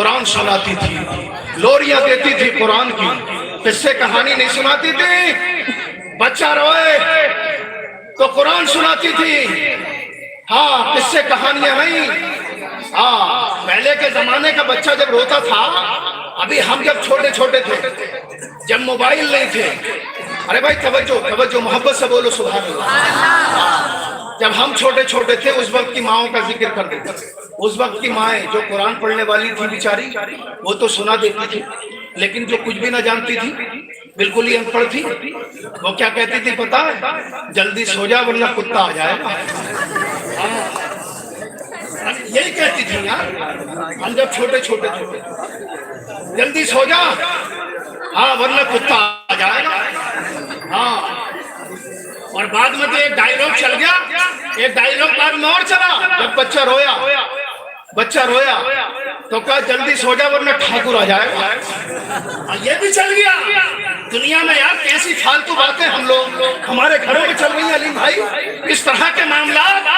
قرآن سناتی تھی، لوریاں دیتی تھی قرآن کی، قصے کہانی نہیں سناتی تھی، بچہ روئے تو قرآن سناتی تھی، ہاں قصے کہانیاں نہیں۔ ہاں پہلے کے زمانے کا بچہ جب روتا تھا، ابھی ہم جب چھوٹے چھوٹے تھے، جب موبائل نہیں تھے، ارے بھائی توجہ توجہ محبت سے بولو سبحان اللہ، جب ہم چھوٹے چھوٹے تھے اس وقت کی ماؤں کا ذکر کر دیتے، اس وقت کی مائیں جو قرآن پڑھنے والی تھی بیچاری، وہ تو سنا دیتی تھی، لیکن جو کچھ بھی نہ جانتی تھی، بالکل ہی ان پڑھ تھی، وہ کیا کہتی تھی پتا ہے؟ جلدی سو جا ورنہ کتا آ جائے گا، یہی کہتی تھی یار ہم جب چھوٹے چھوٹے تھے، جلدی سو جا ہاں ورنہ کتا آ جائے گا۔ ہاں اور بعد میں تو ایک ڈائیلاگ چل گیا، ایک ڈائیلاگ بعد میں اور چلا، جب بچہ رویا تو کہا جلدی سو جا ورنہ ٹھاکر آ جائے گا، یہ بھی چل گیا۔ دنیا میں یار کیسی فالتو باتیں ہم لوگ ہمارے گھروں میں چل رہی ہیں علیم بھائی، اس طرح کے معاملات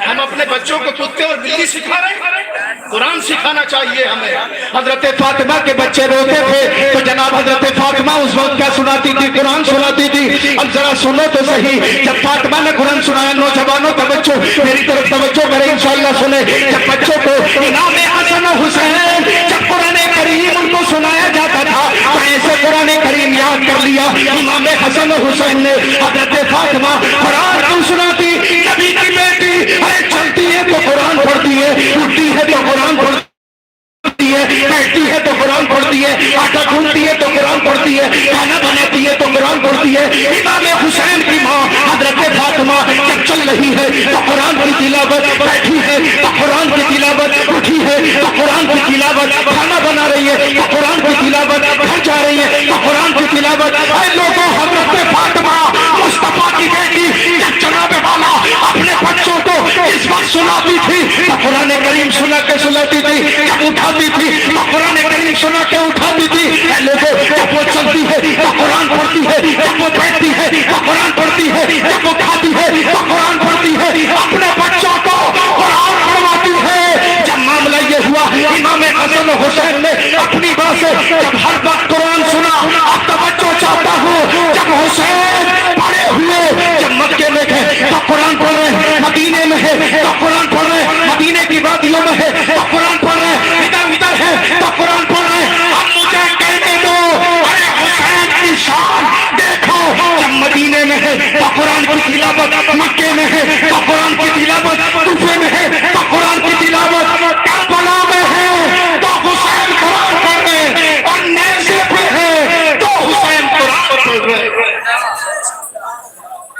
ہم اپنے بچوں کو کتے اور بلی سکھا رہے ہیں، قرآن سکھانا چاہیے ہمیں۔ حضرت فاطمہ کے بچے روتے تھے تو جناب حضرت فاطمہ اس وقت کیا سناتی تھی؟ قرآن سناتی تھی۔ اب ذرا سنو تو صحیح، جب فاطمہ نے قرآن سنایا، نوجوانوں توجہ میری طرف توجہ کریں انشاءاللہ سنیں، جب بچوں کو امام حسن و حسین جب قرآن کریم ان کو سنایا جاتا تھا تو ایسے قرآن کریم یاد کر لیا، امام حسن و حسین نے حضرت فاطمہ قرآن کیوں سناتی؟ نبی کی بیٹی ارے چلتی ہے تو قرآن پڑھتی ہے، اٹھتی ہے تو قرآن پڑھتی ہے، بیٹھتی ہے تو قرآن پڑھتی ہے، آٹا گھونٹتی ہے تو قرآن پڑھتی ہے، کھانا بناتی ہے تو قرآن پڑھتی ہے۔ امام حسین کی ماں حضرت فاطمہ جب چل رہی ہے تو قرآن کی تلاوت، بیٹھی ہے تو قرآن کی تلاوت، اٹھی ہے تو قرآن کی تلاوت، کھانا بنا رہی ہے تو قرآن کی تلاوت، گھر جا رہی ہے تو قرآن کی تلاوت۔ اے لوگوں، حضرت فاطمہ مصطفیٰ کی بیٹی جب جناب والا اپنے بچوں کو اس وقت سناتی تھی تو قرآن کریم سنا کے سناتی تھی، جب اٹھاتی تھی تو قرآن کریم سنا کے اٹھاتی تھی۔ اے لوگوں، جب وہ چلتی ہے تو قرآن پڑھتی ہے، جب وہ بیٹھتی ہے تو قرآن پڑھتی ہے، جب وہ کھاتی ہے تو قرآن پڑھتی ہے، اپنے بچوں کو قرآن پڑھواتی ہے۔ جب معاملہ یہ ہوا، امام حسن و حسین نے اپنی بات سے جب ہر وقت قرآن سنا، اب توجہ چاہتا ہوں، جب حسین پڑے ہوئے جب مکے میں ہے تو قرآن پڑھ رہے، مدینے میں ہے تو قرآن پڑھ رہے، مدینے کی وادیوں میں ہے تو قرآن پڑھ رہے، ادھر ہے تو قرآن پڑھ رہے۔ اب مجھے کہنے دو، ارے حسین کی شان دیکھو، جب مدینے میں ہے تو قرآن کی تلاوت، مکے میں ہے تو قرآن کی تلاوت، کوفے میں ہے تو قرآن کی تلاوت، کربلا میں ہے تو حسین قرآن پڑھ رہے، اور نیزے پہ ہے تو حسین قرآن پڑھ رہے،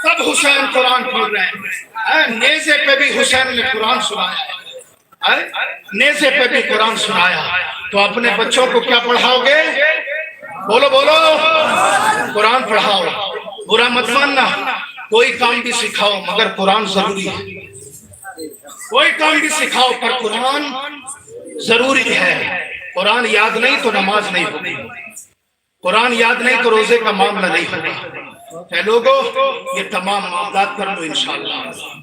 سب حسین قرآن پڑھ رہے ہیں۔ نیزے پہ بھی حسین نے قرآن سنایا، نیزے پہ بھی قرآن سنایا۔ تو اپنے بچوں کو کیا پڑھاؤ گے؟ بولو بولو، قرآن پڑھاؤ، برا مت ماننا، کوئی کام بھی سکھاؤ مگر قرآن ضروری ہے، کوئی کام بھی سکھاؤ پر قرآن ضروری ہے۔ قرآن یاد نہیں تو نماز نہیں ہوگی، قرآن یاد نہیں تو روزے کا معاملہ نہیں ہوگا۔ اے لوگوں، یہ تمام معاملات کر لو انشاءاللہ،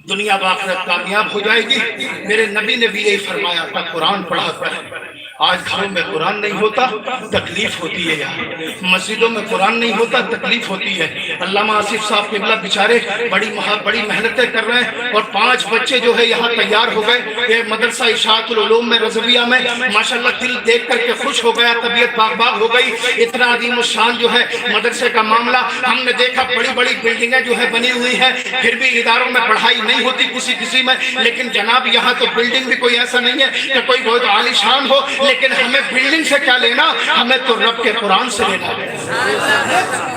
دنیا بآخرت کامیاب ہو جائے گی۔ میرے نبی نے بھی یہی فرمایا تھا، قرآن پڑھا کر۔ آج گھروں میں قرآن نہیں ہوتا، تکلیف ہوتی ہے، یہاں مسجدوں میں قرآن نہیں ہوتا، تکلیف ہوتی ہے۔ علامہ آصف صاحب قبلہ بیچارے بڑی محنتیں کر رہے ہیں، اور 5 بچے جو ہے یہاں تیار ہو گئے، یہ مدرسہ اشاعت العلوم میں رضویہ میں ماشاءاللہ دل دیکھ کر کے خوش ہو گیا، طبیعت باغ باغ ہو گئی۔ اتنا عظیم الشان جو ہے مدرسے کا معاملہ، ہم نے دیکھا بڑی بڑی بلڈنگیں جو ہے بنی ہوئی ہیں، پھر بھی اداروں میں پڑھائی نہیں ہوتی کسی میں، لیکن جناب یہاں تو بلڈنگ بھی کوئی ایسا نہیں ہے کہ کوئی بہت عالی شان ہو، لیکن ہمیں بلڈنگ سے کیا لینا، ہمیں تو رب کے قرآن سے لینا ہے،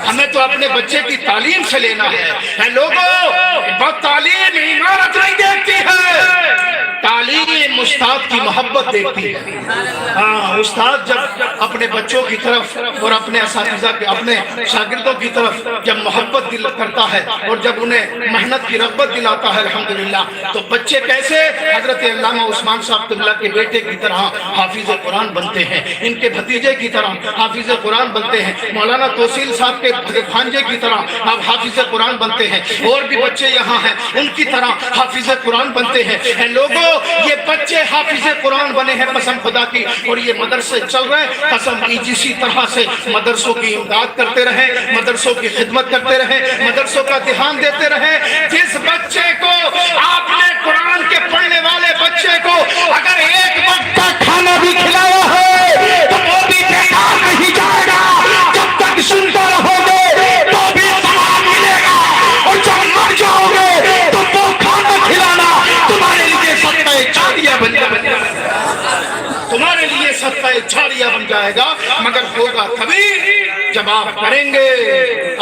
ہمیں تو اپنے بچے کی تعلیم سے لینا ہے۔ اے لوگوں، بس تعلیم عمارت نہیں دیکھتی ہے، تعلیم استاد کی محبت دیکھتی ہے۔ ہاں، استاد جب اپنے بچوں کی طرف اور اپنے اساتذہ کے اپنے شاگردوں کی طرف جب محبت دل کرتا ہے اور جب انہیں محنت کی رغبت دلاتا ہے الحمدللہ، تو بچے کیسے حضرت علامہ عثمان صاحب قبلہ کے بیٹے کی طرح حافظ قرآن بنتے ہیں، ان کے بھتیجے کی طرح حافظ قرآن بنتے ہیں، مولانا توسیل صاحب کے بھانجے کی طرح آپ حافظ قرآن بنتے ہیں، اور بھی بچے یہاں ہیں ان کی طرح حافظ قرآن بنتے ہیں۔ اے لوگوں، یہ بچے حافظ قرآن بنے ہیں قسم خدا کی، اور یہ مدرسے چل رہے ہیں قسم اسی طرح سے مدرسوں کی امداد کرتے رہیں، مدرسوں کی خدمت کرتے رہیں، مدرسوں کا دھیان دیتے رہیں۔ جس بچے کو آپ نے قرآن کے پڑھنے والے بچے کو اگر ایک وقت کا کھانا بھی کھلایا ہے تو وہ بھی بیکار نہیں جائے گا، جب تک سنتے رہو گے تو بھی ثواب ملے گا، اور جب مر جاؤ گے تو وہ کھانا کھلانا تمہارے لیے صدقہ جاریہ بن جائے گا، تمہارے لیے صدقہ جاریہ بن جائے گا۔ مگر ہوگا کبھی جب آپ کریں گے۔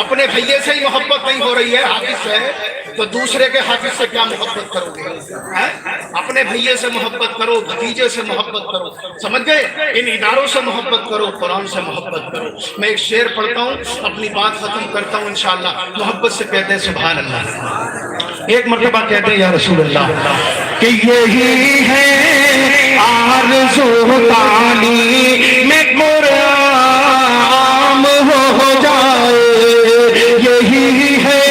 اپنے بھائیے سے ہی محبت نہیں ہو رہی ہے حافظ سے، تو دوسرے کے حافظ سے کیا محبت کرو گے؟ اپنے بھائیے سے محبت کرو، بھتیجے سے محبت کرو، سمجھ گئے؟ ان اداروں سے محبت کرو، قرآن سے محبت کرو۔ میں ایک شعر پڑھتا ہوں، اپنی بات ختم کرتا ہوں انشاءاللہ۔ محبت سے کہتے ہیں سبحان اللہ، ایک مرتبہ کہتے ہیں یا رسول اللہ کہ یہی ہے آرزو تعلیم میں قرآن ہو جائے، یہی ہے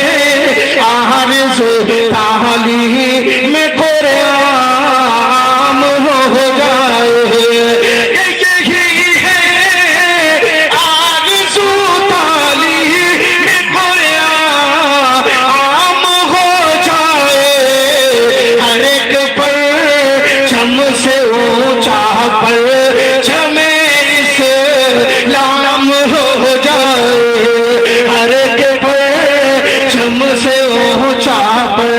آرزو تعلیم میں قرآن ہو جائے، یہی ہے آرزو تعلیم میں قرآن ہو جائے، ہر ایک پر چم سے اونچا پر چمے اسلام ہو جائے، ہر ایک پر چم سے اونچا پر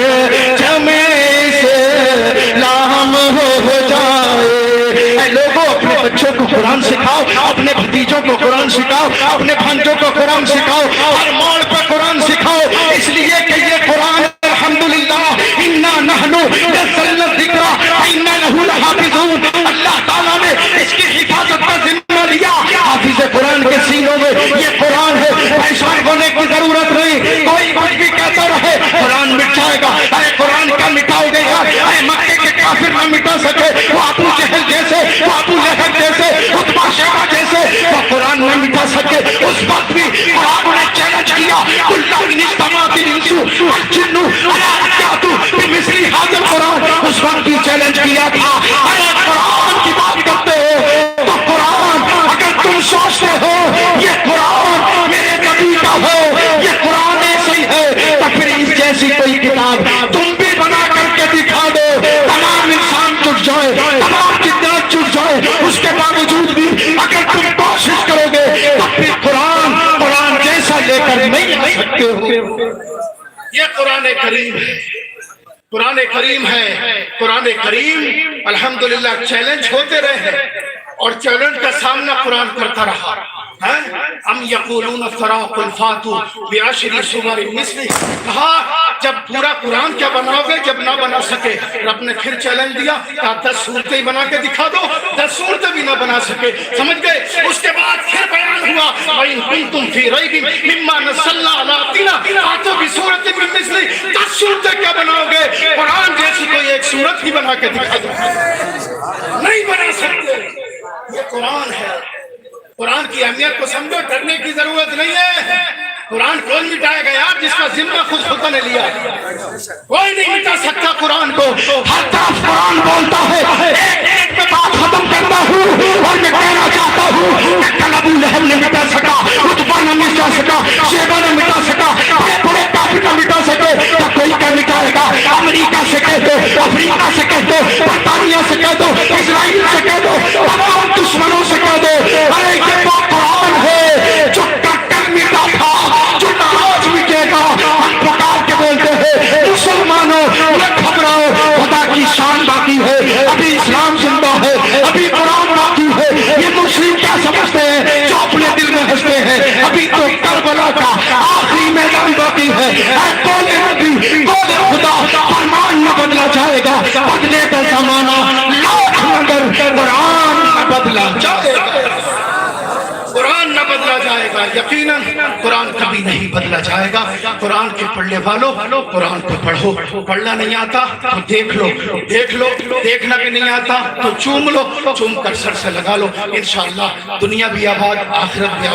چمے اسلام ہو جائے۔ اے لوگوں، اپنے بچوں کو قرآن سکھاؤ، اپنے بھتیجوں کو قرآن سکھاؤ، اپنے بھانجوں کو قرآن سکھاؤ، ہر موڑ پہ قرآن سکھاؤ، اس لیے کہ یہ قرآن الحمدللہ انا نحن نزلنا الذکر وانا لہ لحافظون، اللہ تعالیٰ نے اس کی حفاظت کا ذمہ لیا۔ حافظ قرآن کے سینوں میں یہ قرآن ہے، پریشان ہونے کی ضرورت نہیں، کوئی کچھ بھی کہتا رہے قرآن مٹ جائے گا۔ اے قرآن کا مٹاؤ گے گا، اے مکے کے کافر نہ مٹا سکے، وہ ابو جہل جیسے، وہ ابو لہب جیسے، عتبہ شیبہ جیسے، وہ قرآن نہ مٹا سکے۔ اس وقت بھی قرآن نے چیلنج کیا، قل لو ان اجتمعت الانس والجن علی ان یأتوا بمثل ھذا القرآن، اس وقت بھی چیلنج کیا تھا۔ اے قرآن کی بات کرتے ہو تو قرآن، اگر تم سوچتے ہو یہ قرآن میرے نبی کا ہو، یہ قرآن ایسے ہی ہے، تو پھر اس جیسی کوئی کتاب تم بھی بنا کر کے دکھا دو، تمام انسان جٹ جائے، تمام جنات جٹ جائے، اس کے باوجود بھی اگر تم کوشش کرو گے تو پھر قرآن جیسا لے کر نہیں آ سکتے ہو۔ یہ قرآن کریم ہے، قرآن کریم ہے، قرآن کریم الحمدللہ چیلنج ہوتے رہے ہیں، اور چیلنج کا سامنا قرآن کرتا رہا۔ ام یقولون افترا قل فاتوا بعشر سور مثلہ، کہا جب پورا قرآن کیا بناؤ گے جب نہ بنا سکے؟ رب نے پھر چیلنج دیا، کہا 10 صورتیں بنا کے دکھا دو، 10 صورتیں بھی نہ بنا سکے، سمجھ گئے؟ اس کے بعد پھر بیان ہوا وَإِن كُنتُمْ فِي رَيْبٍ مِّمَّا نَزَّلْنَا عَلَىٰ عَبْدِنَا فَأْتُوا بِسُورَةٍ مِّن مِّثْلِهِ، 10 صورتیں کیا بناؤ گے؟ قرآن جیسی کوئی ایک صورت ہی بنا کے دکھا دو، نہیں بنا سکتے۔ یہ قرآن ہے، قرآن کی اہمیت کو سمجھو، ڈرنے کی ضرورت نہیں ہے۔ قرآن کون مٹائے گا یار؟ جس کا ذمہ خود خدا نے لیا، کوئی نہیں مٹا سکتا قرآن کو۔ ہر طرف قرآن بولتا ہے، ایک پہ بات ختم کرتا ہوں اور میں کہنا چاہتا ہوں کہ کل ابو لہب نے مٹا سکا، عتبہ نے مٹا سکا، شیبہ نے مٹا سکا، بڑے کافر نہ مٹا سکے، تو کوئی کیا مٹائے گا؟ امریکہ سے کہہ دو، افریقہ سے کہہ دو، برطانیہ سے کہہ دو، اسرائیل سے کہہ دو، تمام دشمنوں سے کہہ دو، ارے یہ تو قرآن ہے جو کر مٹا تھا، جو آج مٹے گا۔ ہم پکار کے بولتے ہیں مسلمانوں نہ گھبراؤ، خدا کی شان باقی ہے، ابھی اسلام زندہ ہے، ابھی قرآن باقی ہے۔ یہ مسلم کیا سمجھتے ہیں جو اپنے دل میں ہنستے ہیں؟ ابھی تو کربلا کا آخری میدان باقی ہے۔ قول نبی، قول خدا، فرمان نہ بدلا جائے گا، بدلے کا زمانہ لاکھ مگر قرآن نہ بدلا جائے گا، قرآن نہ بدلا جائے گا۔ یقیناً قرآن کبھی نہیں بدلا جائے گا۔ قرآن کے پڑھنے والوں قرآن کو پڑھو، پڑھنا نہیں آتا تو دیکھ لو، دیکھنا بھی نہیں آتا تو چوم لو، چوم کر سر سے لگا لو، انشاءاللہ دنیا بھی آباد آخرت بھی آباد۔